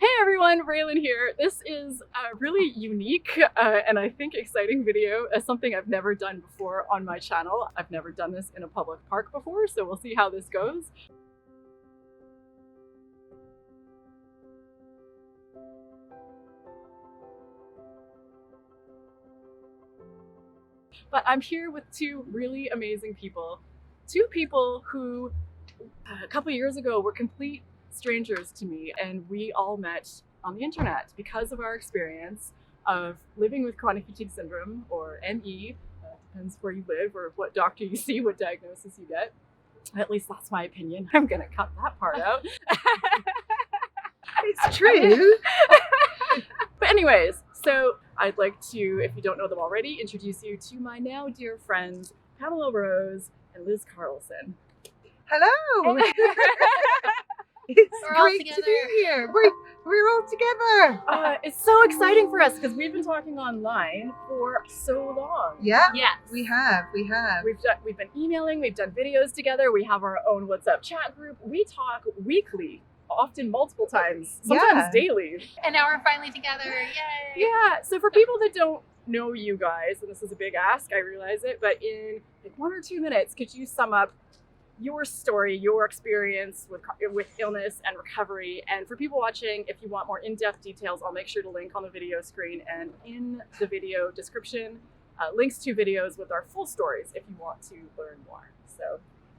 Hey everyone, Raelan here. This is a really unique and I think exciting video as something I've never done before on my channel. I've never done this in a public park before, so we'll see how this goes. But I'm here with two really amazing people. Two people who a couple years ago were complete strangers to me, and we all met on the internet because of our experience of living with chronic fatigue syndrome, or ME. Depends where you live or what doctor you see, what diagnosis you get. At least that's my opinion. I'm gonna cut that part out. It's true. But anyways, so I'd like to, if you don't know them already, introduce you to my now dear friends, Pamela Rose and Liz Carlson. Hello. It's We're all great to together. be here. We're all together. It's so exciting for us because we've been talking online for so long. Yeah, Yes. we have. We've been emailing, we've done videos together, we have our own WhatsApp chat group. We talk weekly, often multiple times, sometimes Yeah. daily. And now we're finally together. Yay. Yeah, so for people that don't know you guys, and this is a big ask, I realize it, but in like 1 or 2 minutes, could you sum up your story, your experience with illness and recovery? And for people watching, if you want more in-depth details, I'll make sure to link on the video screen and in the video description, links to videos with our full stories if you want to learn more. So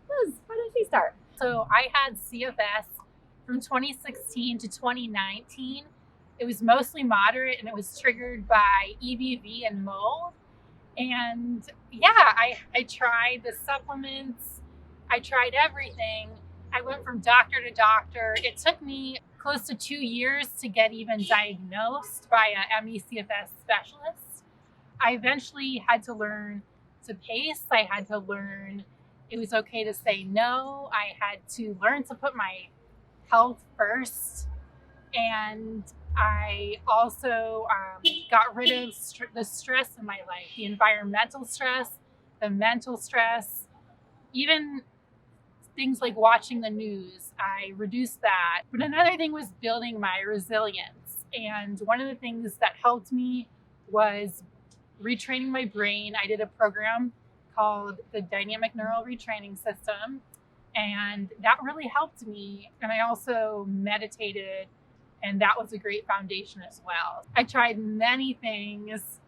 Liz, why don't you start? So I had CFS from 2016 to 2019. It was mostly moderate and it was triggered by EBV and mold. And yeah, I tried the supplements. I tried everything. I went from doctor to doctor. It took me close to 2 years to get even diagnosed by a ME/CFS specialist. I eventually had to learn to pace. I had to learn it was okay to say no. I had to learn to put my health first. And I also got rid of the stress in my life, the environmental stress, the mental stress, even things like watching the news. I reduced that. But another thing was building my resilience. And one of the things that helped me was retraining my brain. I did a program called the Dynamic Neural Retraining System, and that really helped me. And I also meditated, and that was a great foundation as well. I tried many things,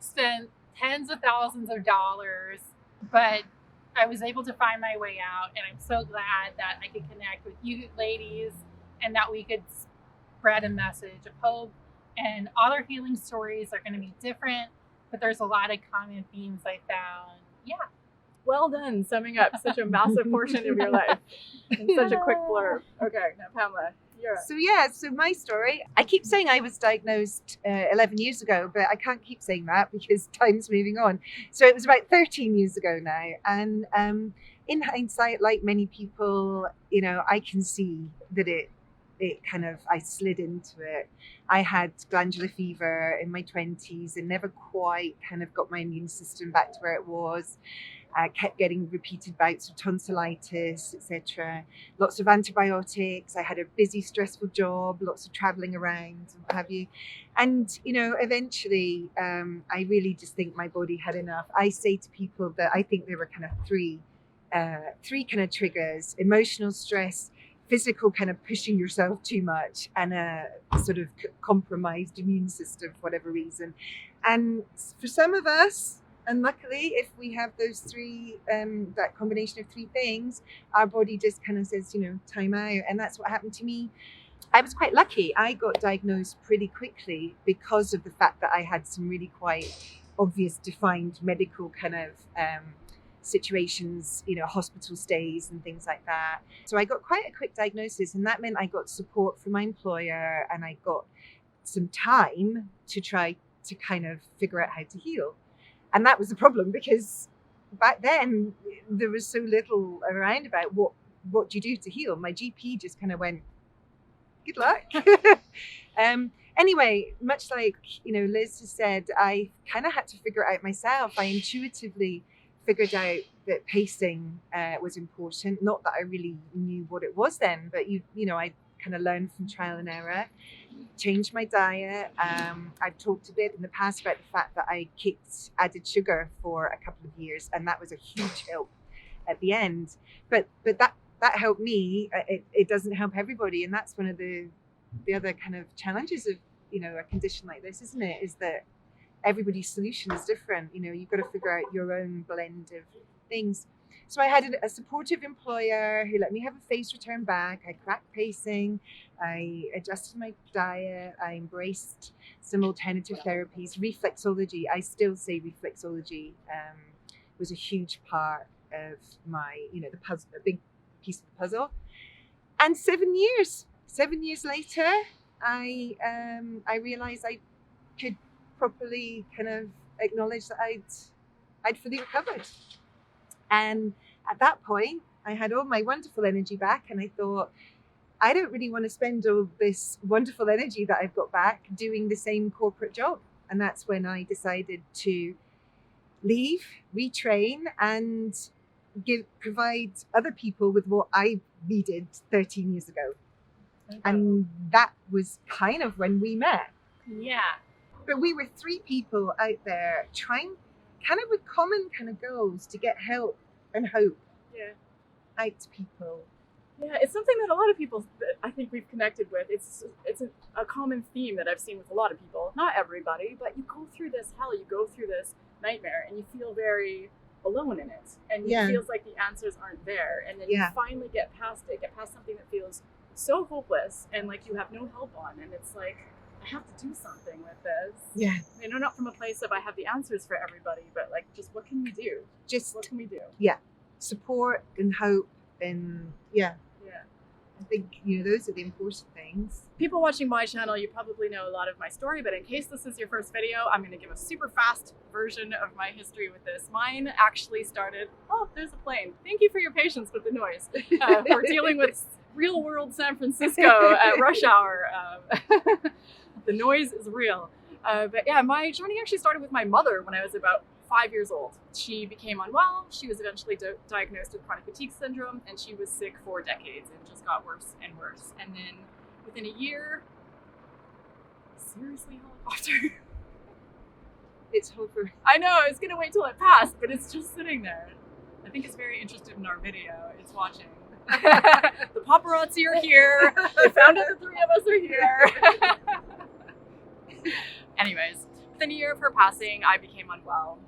spent tens of thousands of dollars, but I was able to find my way out, and I'm so glad that I could connect with you ladies and that we could spread a message of hope. And all our healing stories are going to be different, but there's a lot of common themes I found. Yeah. Well done, summing up such a massive portion of your life in such a quick blurb. Okay, now Pamela, you're up. So my story. I keep saying I was diagnosed 11 years ago, but I can't keep saying that because time's moving on. So it was about 13 years ago now. And in hindsight, like many people, I can see that I slid into it. I had glandular fever in my 20s and never quite kind of got my immune system back to where it was. I kept getting repeated bouts of tonsillitis, etc. Lots of antibiotics. I had a busy, stressful job, lots of traveling around, and what have you. And, eventually, I really just think my body had enough. I say to people that I think there were kind of three kind of triggers: emotional stress, physical kind of pushing yourself too much, and a sort of compromised immune system for whatever reason. And for some of us, and luckily, if we have those three, that combination of three things, our body just kind of says, time out. And that's what happened to me. I was quite lucky. I got diagnosed pretty quickly because of the fact that I had some really quite obvious defined medical kind of situations, hospital stays and things like that. So I got quite a quick diagnosis, and that meant I got support from my employer, and I got some time to try to kind of figure out how to heal. And that was the problem, because back then there was so little around about what do you do to heal. My GP just kind of went, good luck. Anyway, much like Liz has said, I kind of had to figure it out myself. I intuitively figured out that pacing was important. Not that I really knew what it was then, but I kind of learned from trial and error. Changed my diet. I've talked a bit in the past about the fact that I kicked added sugar for a couple of years, and that was a huge help at the end. But that helped me. It doesn't help everybody, and that's one of the other kind of challenges of a condition like this, isn't it? Is that everybody's solution is different. You've got to figure out your own blend of things. So I had a supportive employer who let me have a phased return back. I cracked pacing. I adjusted my diet. I embraced some alternative therapies. Reflexology, I still say reflexology was a huge part of my, the puzzle, a big piece of the puzzle. And 7 years later, I realized I could properly kind of acknowledge that I'd fully recovered. And at that point, I had all my wonderful energy back, and I thought, I don't really want to spend all this wonderful energy that I've got back doing the same corporate job. And that's when I decided to leave, retrain, and provide other people with what I needed 13 years ago. Okay. And that was kind of when we met. Yeah. But we were 3 people out there trying kind of with common kind of goals to get help and hope out to people. Yeah, it's something that a lot of people that I think we've connected with. It's a common theme that I've seen with a lot of people. Not everybody, but you go through this hell, you go through this nightmare, and you feel very alone in it. And it feels like the answers aren't there. And then you finally get past something that feels so hopeless and like you have no help on. And it's like, I have to do something with this. Yeah. Not from a place of I have the answers for everybody, but like, just what can we do? What can we do? Yeah. Support and hope and I think, those are the important things. People watching my channel, you probably know a lot of my story, but in case this is your first video, I'm going to give a super fast version of my history with this. Mine actually started, there's a plane. Thank you for your patience with the noise. We're dealing with real world San Francisco at rush hour. The noise is real. But yeah, my journey actually started with my mother when I was about 5 years old. She became unwell. She was eventually diagnosed with chronic fatigue syndrome, and she was sick for decades and just got worse and worse. And then within a year, seriously, helicopter. It's over. I know, I was gonna wait till it passed, but it's just sitting there. I think it's very interested in our video. It's watching. The paparazzi are here. They found out the 3 of us are here. Anyways, within a year of her passing, I became unwell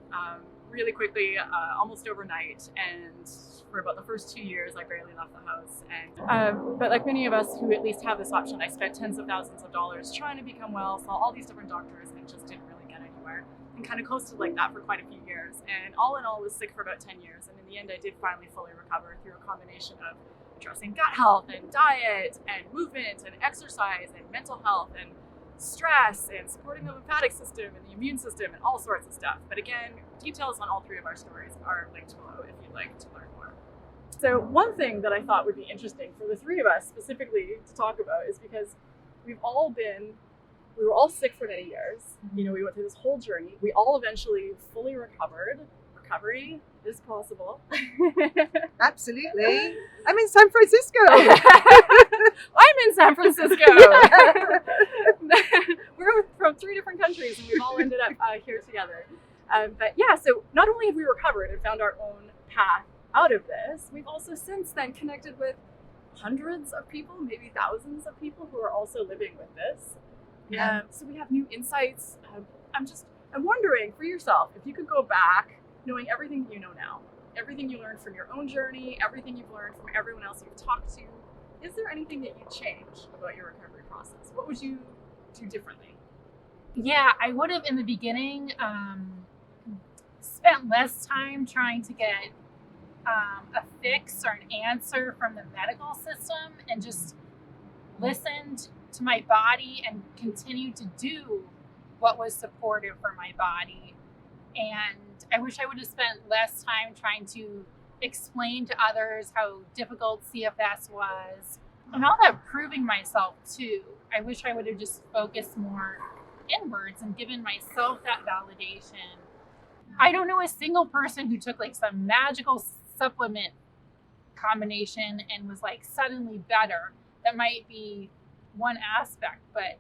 really quickly, almost overnight. And for about the first 2 years, I barely left the house. And but like many of us who at least have this option, I spent tens of thousands of dollars trying to become well, saw all these different doctors, and just didn't really get anywhere. And kind of coasted like that for quite a few years. And all in all, was sick for about 10 years. And in the end, I did finally fully recover through a combination of addressing gut health and diet and movement and exercise and mental health and stress and supporting the lymphatic system and the immune system and all sorts of stuff. But again, details on all 3 of our stories are linked below if you'd like to learn more. So one thing that I thought would be interesting for the 3 of us specifically to talk about is because we were all sick for many years. We went through this whole journey. We all eventually fully recovered. Recovery is possible. Absolutely. I'm in San Francisco. I'm in San Francisco. We're from 3 different countries and we've all ended up here together. But yeah, so not only have we recovered and found our own path out of this, we've also since then connected with hundreds of people, maybe thousands of people who are also living with this. So we have new insights. I'm wondering for yourself, if you could go back knowing everything you know now, everything you learned from your own journey, everything you've learned from everyone else you've talked to, is there anything that you'd change about your recovery process? What would you do differently? Yeah, I would have in the beginning spent less time trying to get a fix or an answer from the medical system and just listened to my body and continued to do what was supportive for my body. And I wish I would have spent less time trying to explain to others how difficult CFS was and all that proving myself too. I wish I would have just focused more inwards and given myself that validation. I don't know a single person who took like some magical supplement combination and was like suddenly better. That might be one aspect, but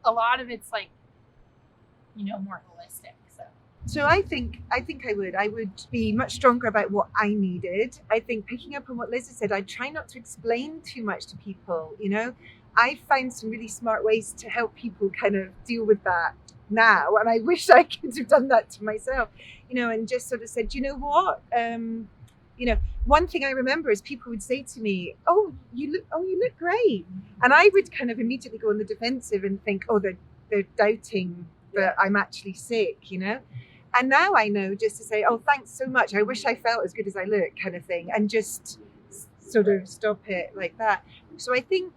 a lot of it's like more holistic. So I think I would be much stronger about what I needed. I think picking up on what Liz said, I try not to explain too much to people. I find some really smart ways to help people kind of deal with that now, and I wish I could have done that to myself, and just sort of said, you know what, one thing I remember is people would say to me, oh, you look great, and I would kind of immediately go on the defensive and think, oh, they're doubting that I'm actually sick, And now I know just to say, oh, thanks so much. I wish I felt as good as I look, kind of thing, and just sort of stop it like that. So I think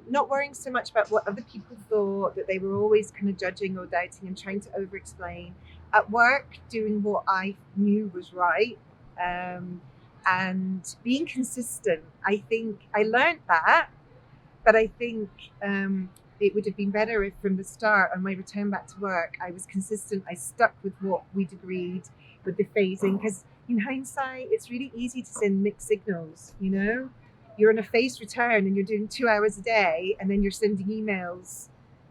not worrying so much about what other people thought, that they were always kind of judging or doubting and trying to over-explain. At work, doing what I knew was right, and being consistent. I think I learned that, but I think it would have been better if from the start on my return back to work, I was consistent. I stuck with what we'd agreed with the phasing, because in hindsight, it's really easy to send mixed signals. You're on a phased return and you're doing 2 hours a day, and then you're sending emails,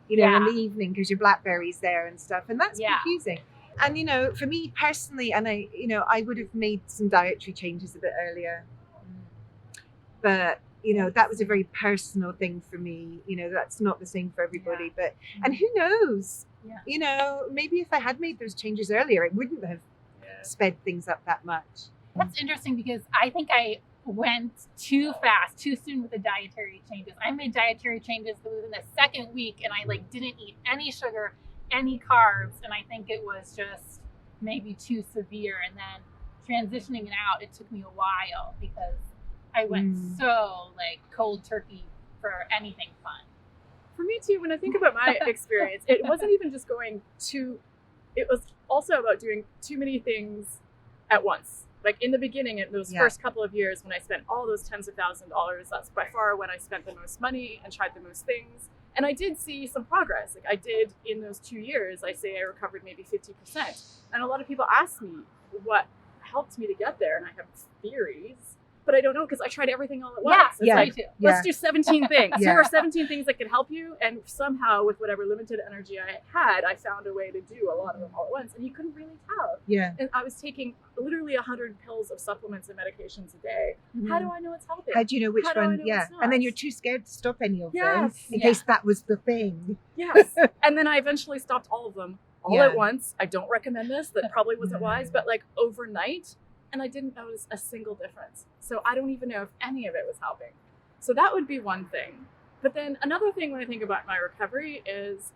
in the evening because your BlackBerry's there and stuff, and that's confusing. And for me personally, and I would have made some dietary changes a bit earlier, but that was a very personal thing for me. That's not the same for everybody, but and who knows? Maybe if I had made those changes earlier, it wouldn't have sped things up that much. That's interesting, because I think I went too fast, too soon with the dietary changes. I made dietary changes within the second week, and I didn't eat any sugar, any carbs, and I think it was just maybe too severe. And then transitioning it out, it took me a while, because I went so cold turkey for anything fun. For me too, when I think about my experience, it wasn't even just it was also about doing too many things at once. In the beginning, in those first couple of years when I spent all those tens of thousands of dollars, that's by far when I spent the most money and tried the most things. And I did see some progress. I did in those 2 years, I say I recovered maybe 50%. And a lot of people ask me what helped me to get there. And I have theories, but I don't know, because I tried everything all at once. Let's do 17 things. Here are 17 things that can help you. And somehow, with whatever limited energy I had, I found a way to do a lot of them all at once. And you couldn't really tell. Yeah. And I was taking literally 100 pills of supplements and medications a day. How do I know it's helping? How do you know which one? And then you're too scared to stop any of them in case that was the thing. Yes. And then I eventually stopped all of them all at once. I don't recommend this. That probably wasn't wise, but overnight. And I didn't notice a single difference. So I don't even know if any of it was helping. So that would be one thing. But then another thing when I think about my recovery is,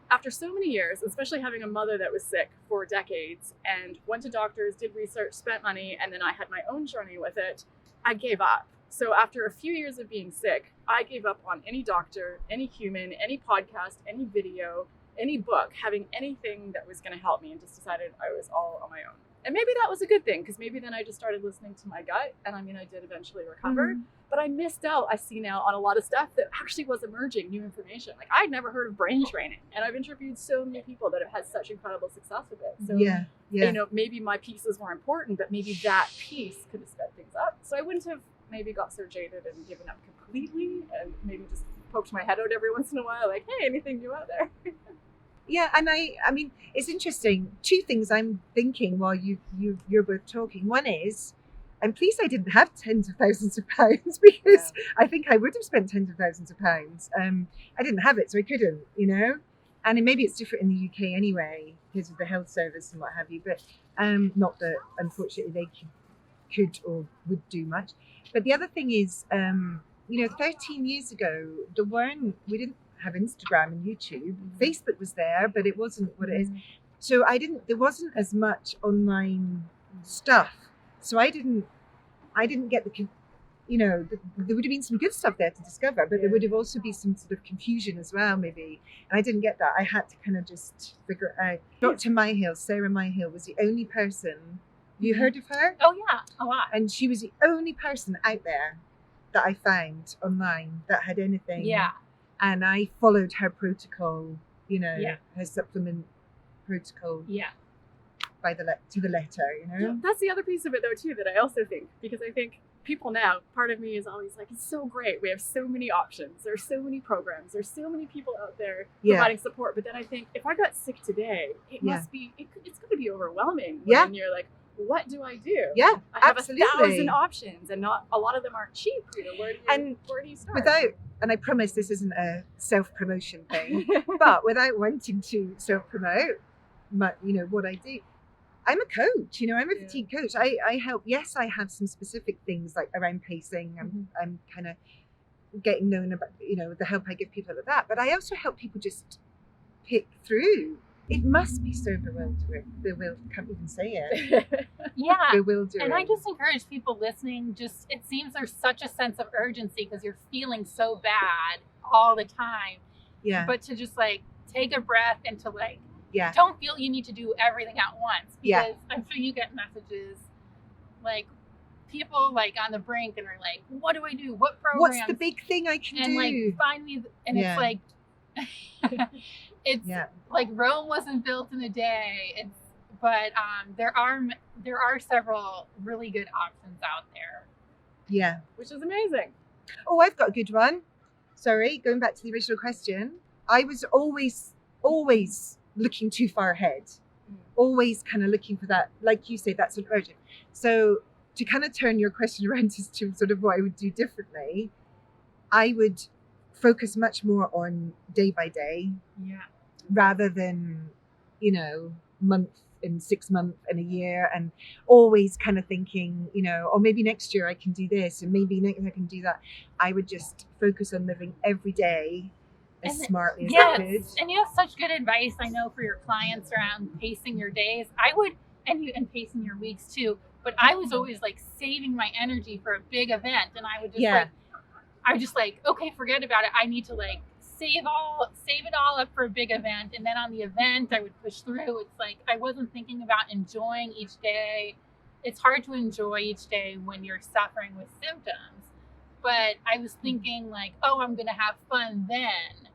after so many years, especially having a mother that was sick for decades and went to doctors, did research, spent money, and then I had my own journey with it, I gave up. So after a few years of being sick, I gave up on any doctor, any human, any podcast, any video, any book, having anything that was going to help me, and just decided I was all on my own. And maybe that was a good thing, because maybe then I just started listening to my gut, and I did eventually recover, but I missed out, I see now, on a lot of stuff that actually was emerging, new information. I'd never heard of brain training, and I've interviewed so many people that have had such incredible success with it. So, maybe my pieces were important, but maybe that piece could have sped things up. So I wouldn't have maybe got so jaded and given up completely, and maybe just poked my head out every once in a while, hey, anything new out there? Yeah, and I mean, it's interesting. Two things I'm thinking while you're both talking. One is, I'm pleased I didn't have tens of thousands of pounds, because I think I would have spent tens of thousands of pounds. I didn't have it, so I couldn't, And maybe it's different in the UK anyway, because of the health service and what have you. But not that, unfortunately, they could or would do much. But the other thing is, 13 years ago, we didn't have Instagram and YouTube. Facebook was there, but it wasn't what it is. So there wasn't as much online stuff. So I didn't get there would have been some good stuff there to discover, but there would have also been some sort of confusion as well, maybe. And I didn't get that. I had to kind of just figure it out. Dr. Myhill, Sarah Myhill, was the only person, you heard of her? Oh yeah, a lot. And she was the only person out there that I found online that had anything. Yeah. And I followed her protocol, her supplement protocol. Yeah. To the letter, That's the other piece of it, though, too, that I also think, because I think people now, part of me is always like, it's so great. We have so many options. There's so many programs. There's so many people out there providing support. But then I think if I got sick today, it must be, it's going to be overwhelming. When you're like, what do I do? Yeah, I have 1,000 options, and not a lot of them aren't cheap. Where do you start? And I promise this isn't a self-promotion thing, but without wanting to self-promote, what I do, I'm a coach, I'm a fatigue coach. I help, yes, I have some specific things like around pacing. I'm kind of getting known about, the help I give people with that, but I also help people just pick through. It must be so bewildering. Can't even say it. Yeah. Bewildering. And I just encourage people listening, it seems there's such a sense of urgency because you're feeling so bad all the time. Yeah. But to just like take a breath and to like, don't feel you need to do everything at once. Because I'm sure you get messages like people like on the brink and are like, what do I do? What programs? What's the big thing I can do? And like find me, and it's like, it's like Rome wasn't built in a day. But there are several really good options out there. Yeah, which is amazing. Oh, I've got a good one. Sorry, going back to the original question. I was always looking too far ahead. Always kind of looking for that, like you say, that sort of urgent. So to kind of turn your question around as to sort of what I would do differently, I would focus much more on day by day, rather than month and 6 months and a year, and always kind of thinking or maybe next year I can do this and maybe next I can do that. I would just focus on living every day as smartly as I could. And you have such good advice, I know, for your clients around pacing your days. I would, and pacing your weeks too, but I was always like saving my energy for a big event, and I would just okay, forget about it. I need to like save it all up for a big event, and then on the event I would push through. It's like I wasn't thinking about enjoying each day. It's hard to enjoy each day when you're suffering with symptoms, but I was thinking like, oh, I'm gonna have fun then,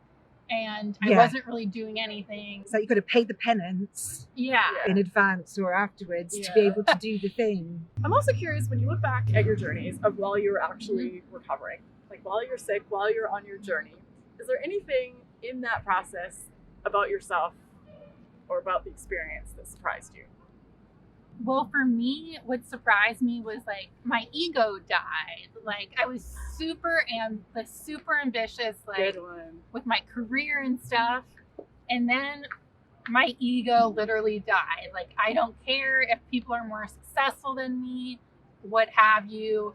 and I wasn't really doing anything. So you got to pay the penance in advance or afterwards to be able to do the thing. I'm also curious, when you look back at your journeys of while you were actually recovering, like while you're sick, while you're on your journey, is there anything in that process about yourself or about the experience that surprised you? Well, for me, what surprised me was like my ego died. Like I was super ambitious, like with my career and stuff. And then my ego literally died. Like I don't care if people are more successful than me, what have you.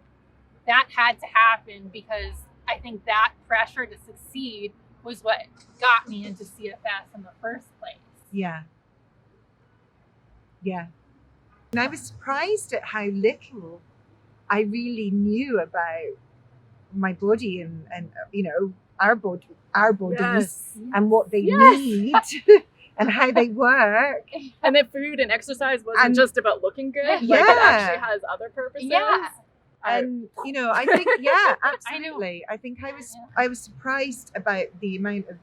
That had to happen because I think that pressure to succeed was what got me into CFS in the first place. Yeah. And I was surprised at how little I really knew about my body and our bodies and what they need and how they work. And that food and exercise wasn't just about looking good. Like it actually has other purposes. Yeah. And I think absolutely. I think I was surprised about the amount of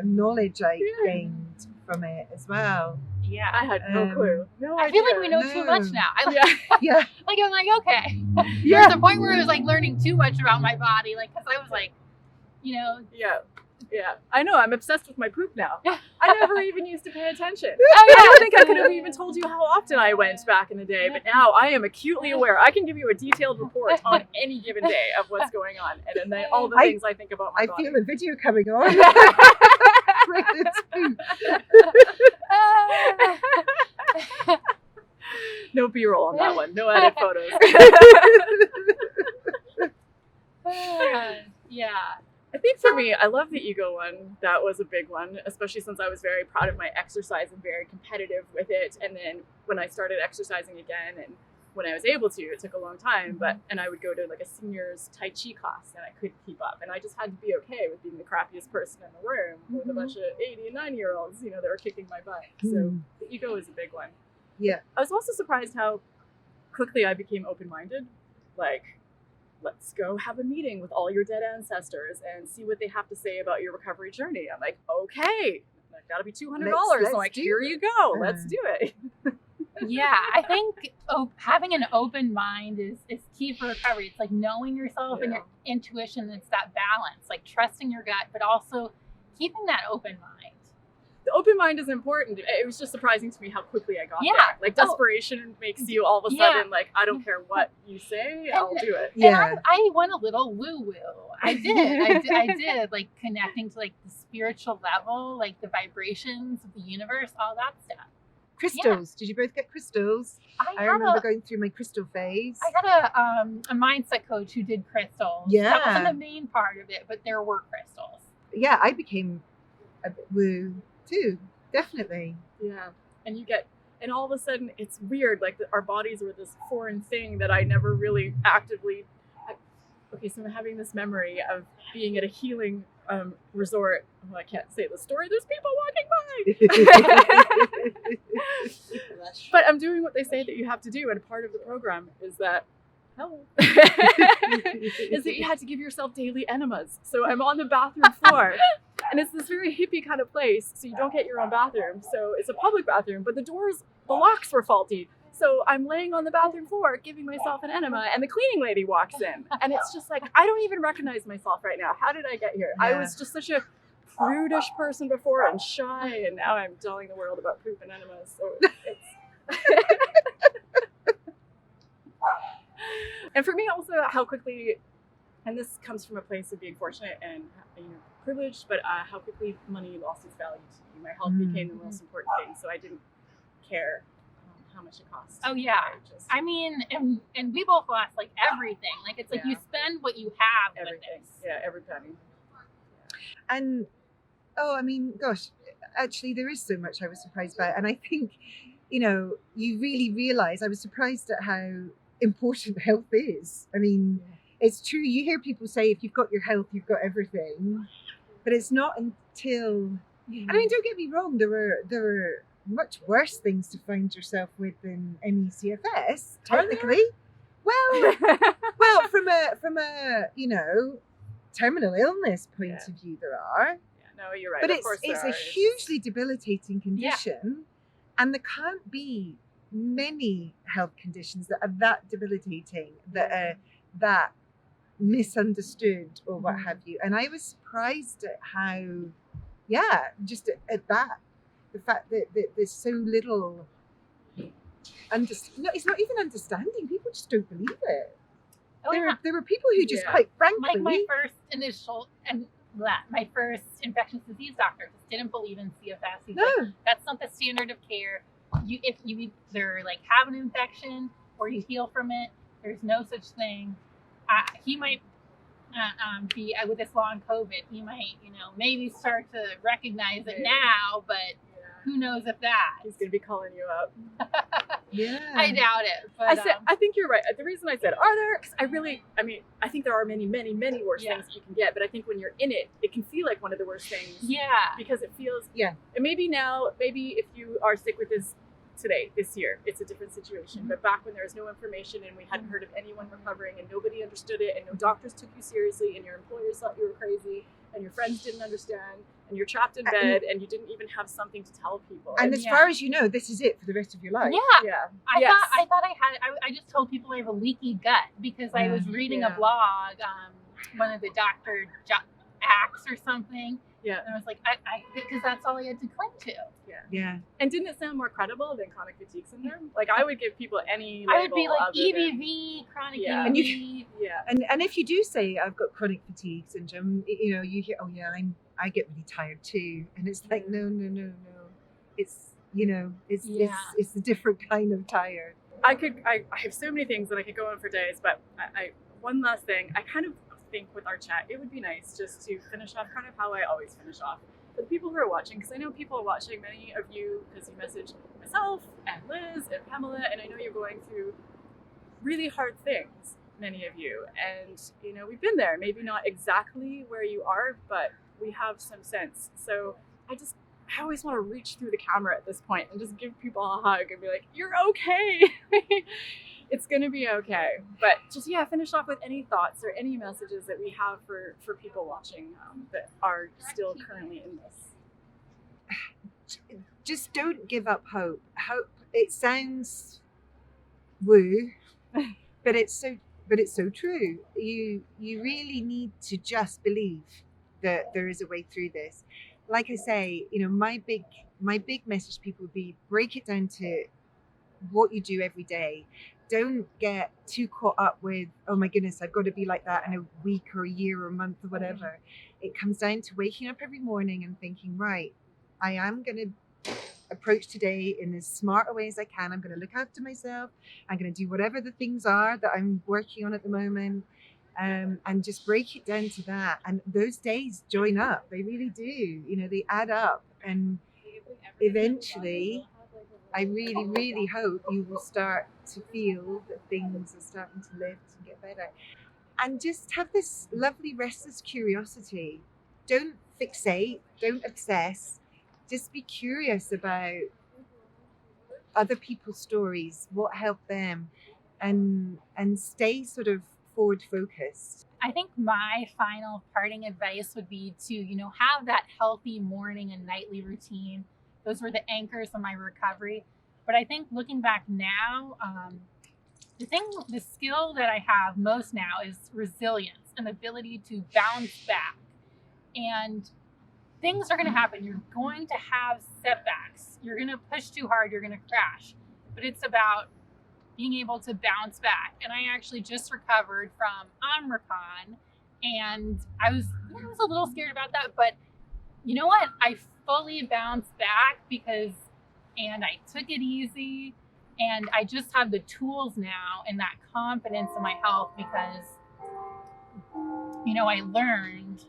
knowledge I gained from it as well. Yeah, I had no clue. No idea. I feel like we know too much now. Like I'm like, okay. Yeah. There's a point where I was like learning too much about my body, like because I was like, Yeah, I know. I'm obsessed with my poop now. I never even used to pay attention. Oh, I don't think I could have even told you how often I went back in the day, but now I am acutely aware. I can give you a detailed report on any given day of what's going on and then all the things I think about my body. I feel a video coming on. No B-roll on that one. No edit photos. Yeah. I think for me, I love the ego one. That was a big one, especially since I was very proud of my exercise and very competitive with it. And then when I started exercising again, and when I was able to, it took a long time, and I would go to like a seniors Tai Chi class and I couldn't keep up. And I just had to be okay with being the crappiest person in the room with a bunch of 80 and 90-year-olds, that were kicking my butt. So the ego is a big one. Yeah. I was also surprised how quickly I became open-minded. Like, let's go have a meeting with all your dead ancestors and see what they have to say about your recovery journey. I'm like, okay, that gotta be $200. I'm like, here you go. Let's do it. Yeah, I think having an open mind is key for recovery. It's like knowing yourself and your intuition. It's that balance, like trusting your gut, but also keeping that open mind. The open mind is important. It was just surprising to me how quickly I got there. Like desperation makes you all of a sudden like, I don't care what you say, I'll do it. And I went a little woo-woo. I did like connecting to like the spiritual level, like the vibrations of the universe, all that stuff. Crystals. Did you both get crystals? I remember going through my crystal phase. I had a mindset coach who did crystals. Yeah. That wasn't the main part of it, but there were crystals. Yeah, I became a bit woo too, definitely. Yeah. And all of a sudden it's weird, like our bodies were this foreign thing that I never really actively. Okay, so I'm having this memory of being at a healing resort. Oh, I can't say the story. There's people walking by. But I'm doing what they say that you have to do, and part of the program is that is that you had to give yourself daily enemas. So I'm on the bathroom floor, and it's this very hippie kind of place, so you don't get your own bathroom. So it's a public bathroom, but the locks were faulty. So I'm laying on the bathroom floor giving myself an enema, and the cleaning lady walks in, and it's just like, I don't even recognize myself right now. How did I get here? I was just such a prudish person before and shy, and now I'm telling the world about poop and enemas. So it's and for me also how quickly, and this comes from a place of being fortunate and privileged, but how quickly money lost its value to me. My health became the most important thing, so I didn't care how much it costs. Oh yeah, I mean, and we both lost like everything. Like it's like you spend what you have. Everything. With this. Yeah, every penny. And I mean, gosh, actually there is so much I was surprised by, and I think you really realize I was surprised at how important health is. I mean, it's true. You hear people say if you've got your health, you've got everything, but it's not until. I mean, don't get me wrong. There were much worse things to find yourself with than ME/CFS. Technically, well, from a terminal illness point of view, there are. Yeah, no, you're right. But of course it's a hugely debilitating condition, and there can't be many health conditions that are that debilitating, that are that misunderstood or what have you. And I was surprised at how, just at that, the fact that there's so little, it's not even understanding. People just don't believe it. There were people who just quite frankly, like my first infectious disease doctor just didn't believe in CFS. He's like, that's not the standard of care. If you either like have an infection or you heal from it, there's no such thing. He might be with this long COVID. He might, maybe start to recognize it now, but who knows if that. He's going to be calling you up. I doubt it. But I think you're right. The reason I said, are there? Because I think there are many, many, many worse things that you can get. But I think when you're in it, it can feel like one of the worst things. Yeah. Because it feels. Yeah. And maybe if you are sick with this this year, it's a different situation. But back when there was no information and we hadn't heard of anyone recovering and nobody understood it and no doctors took you seriously and your employers thought you were crazy and your friends didn't understand and you're trapped in bed and you didn't even have something to tell people. And as far as you know, this is it for the rest of your life. Yeah. I thought I just told people I have a leaky gut because I was reading a blog, one of the Dr. Acts or something. Yeah. And I was like, because that's all I had to cling to. Yeah. And didn't it sound more credible than chronic fatigue syndrome? Like I would give people any label. I would be like EBV, chronic EBV. And if you do say I've got chronic fatigue syndrome, you hear, I get really tired too. And it's like, no. It's, it's a different kind of tired. I have so many things that I could go on for days, but one last thing, I kind of think with our chat, it would be nice just to finish off kind of how I always finish off. For the people who are watching, because I know people are watching, many of you, because you messaged myself and Liz and Pamela, and I know you're going through really hard things, many of you. And, we've been there, maybe not exactly where you are, but we have some sense. So I always want to reach through the camera at this point and just give people a hug and be like, you're okay. It's going to be okay. But just, finish off with any thoughts or any messages that we have for people watching that are still currently in this. Just don't give up hope. it sounds woo, but it's so true. You really need to just believe that there is a way through this. Like I say, my big message to people would be, break it down to what you do every day. Don't get too caught up with, oh my goodness, I've got to be like that in a week or a year or a month or whatever. It comes down to waking up every morning and thinking, right, I am going to approach today in as smart a way as I can. I'm going to look after myself. I'm going to do whatever the things are that I'm working on at the moment, and just break it down to that. And those days join up. They really do. They add up. And eventually, I really, really hope you will start to feel that things are starting to lift and get better. And just have this lovely, restless curiosity. Don't fixate, don't obsess. Just be curious about other people's stories, what helped them, and stay sort of forward focused. I think my final parting advice would be to, have that healthy morning and nightly routine. Those were the anchors of my recovery. But I think looking back now, the skill that I have most now is resilience and the ability to bounce back. And things are going to happen. You're going to have setbacks. You're going to push too hard. You're going to crash. But it's about being able to bounce back. And I actually just recovered from Omicron, and I was a little scared about that. But you know what? I fully bounced back and I took it easy, and I just have the tools now and that confidence in my health because, I learned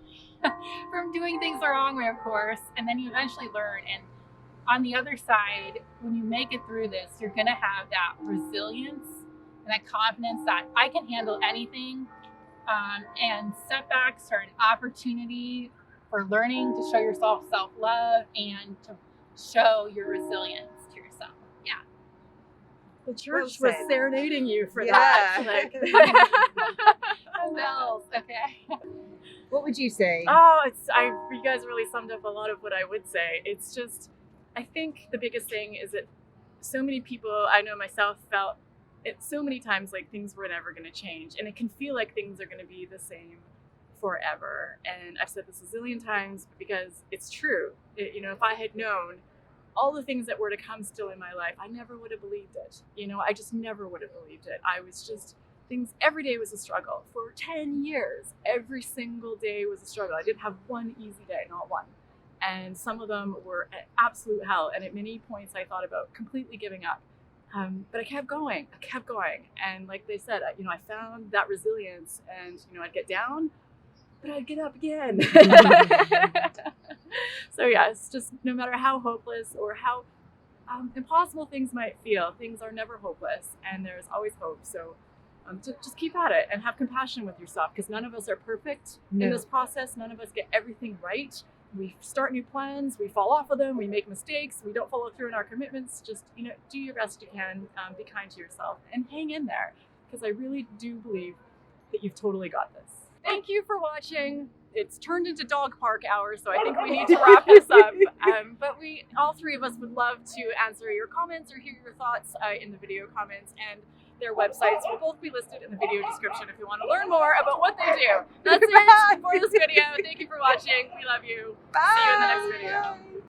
from doing things the wrong way, of course, and then you eventually learn. And on the other side, when you make it through this, you're going to have that resilience and that confidence that I can handle anything. And setbacks are an opportunity for learning to show yourself self-love and to show your resilience to yourself. Yeah. The church was serenading you for Yeah. that. Bells. Okay. What would you say? You guys really summed up a lot of what I would say. It's just, I think the biggest thing is that so many people, I know myself, felt it so many times like things were never going to change, and it can feel like things are going to be the same forever. And I've said this a zillion times because it's true. If I had known all the things that were to come still in my life, I never would have believed it. I just never would have believed it. Every day was a struggle. For 10 years, every single day was a struggle. I didn't have one easy day, not one. And some of them were an absolute hell. And at many points I thought about completely giving up. But I kept going. And like they said, I found that resilience, and, I'd get down, but I'd get up again. So yeah, it's just, no matter how hopeless or how impossible things might feel, things are never hopeless, and there's always hope. So just keep at it and have compassion with yourself, because none of us are perfect in this process. None of us get everything right. We start new plans, we fall off of them, we make mistakes, we don't follow through on our commitments. Just, do your best you can, be kind to yourself, and hang in there, because I really do believe that you've totally got this. Thank you for watching. It's turned into dog park hour, so I think we need to wrap this up. But all three of us would love to answer your comments or hear your thoughts in the video comments, and their websites will both be listed in the video description if you want to learn more about what they do. That's it for this video. Thank you for watching. We love you. Bye. See you in the next video.